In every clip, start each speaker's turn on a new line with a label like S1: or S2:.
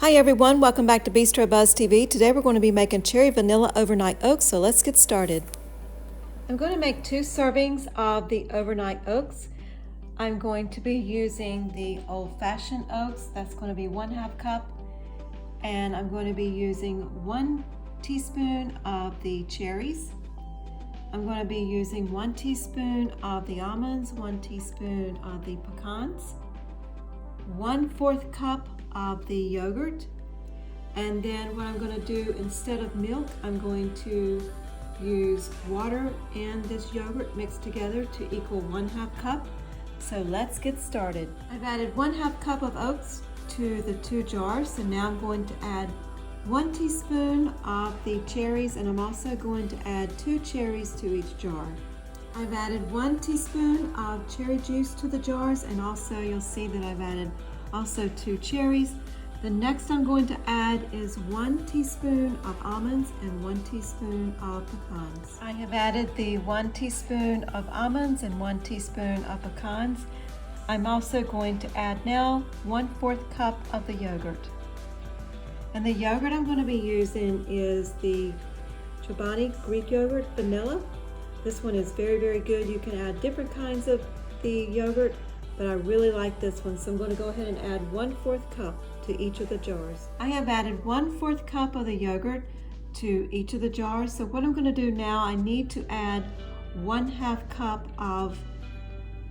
S1: Hi everyone, welcome back to Bistro Buzz TV. Today we're going to be making cherry vanilla overnight oats, so let's get started. I'm going to make 2 servings of the overnight oats. I'm going to be using the old-fashioned oats. That's going to be 1/2 cup. And I'm going to be using 1 teaspoon of the cherries. I'm going to be using 1 teaspoon of the almonds, 1 teaspoon of the pecans, 1/4 cup of the yogurt, and then what I'm going to do, instead of milk, I'm going to use water and this yogurt mixed together to equal 1/2 cup. So let's get started. I've added 1/2 cup of oats to the 2 jars, so now I'm going to add 1 teaspoon of the cherries, and I'm also going to add 2 cherries to each jar. I've added 1 teaspoon of cherry juice to the jars, and also you'll see that I've added also 2 cherries. The next I'm going to add is 1 teaspoon of almonds and 1 teaspoon of pecans. I have added the 1 teaspoon of almonds and 1 teaspoon of pecans. I'm also going to add now 1/4 cup of the yogurt. And the yogurt I'm going to be using is the Chobani Greek yogurt vanilla. This one is very, very good. You can add different kinds of the yogurt, but I really like this one, so I'm going to go ahead and add 1/4 cup to each of the jars. I have added 1/4 cup of the yogurt to each of the jars. So what I'm going to do now, I need to add 1/2 cup of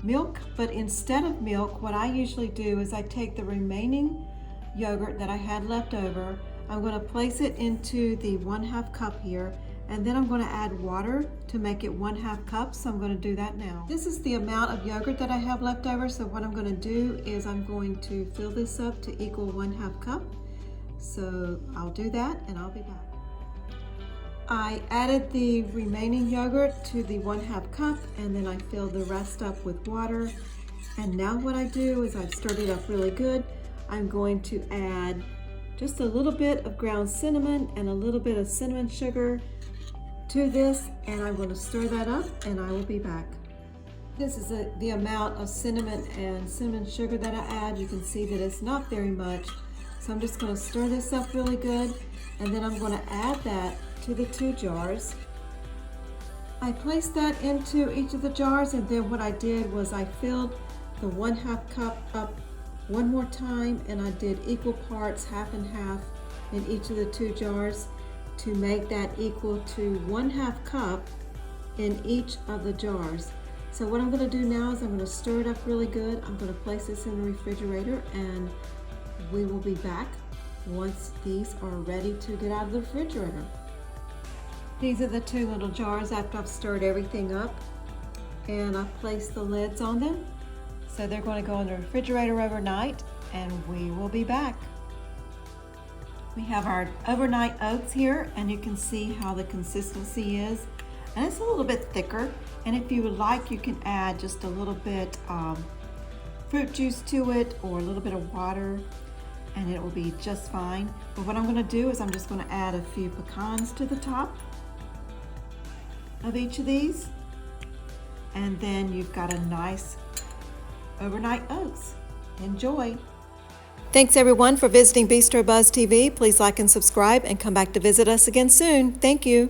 S1: milk, but instead of milk, what I usually do is I take the remaining yogurt that I had left over, I'm going to place it into the 1/2 cup here, and then I'm going to add water to make it 1/2 cup, so I'm going to do that now. This is the amount of yogurt that I have left over, so what I'm going to do is I'm going to fill this up to equal 1/2 cup. So I'll do that and I'll be back. I added the remaining yogurt to the 1/2 cup, and then I filled the rest up with water. And now what I do is I've stirred it up really good. I'm going to add just a little bit of ground cinnamon and a little bit of cinnamon sugar to this, and I'm going to stir that up and I will be back. This is the amount of cinnamon and cinnamon sugar that I add. You can see that it's not very much, so I'm just going to stir this up really good, and then I'm going to add that to the 2 jars. I placed that into each of the jars, and then what I did was I filled the 1/2 cup up one more time, and I did equal parts, half and half, in each of the 2 jars to make that equal to 1/2 cup in each of the jars. So what I'm going to do now is I'm going to stir it up really good. I'm going to place this in the refrigerator, and we will be back once these are ready to get out of the refrigerator. These are the 2 little jars after I've stirred everything up, and I've placed the lids on them. So they're going to go in the refrigerator overnight, and we will be back. We have our overnight oats here, and you can see how the consistency is. And it's a little bit thicker, and if you would like, you can add just a little bit fruit juice to it or a little bit of water, and it will be just fine. But what I'm going to do is I'm just going to add a few pecans to the top of each of these, and then you've got a nice overnight oats. Enjoy. Thanks everyone for visiting Bistro Buzz TV. Please like and subscribe and come back to visit us again soon. Thank you.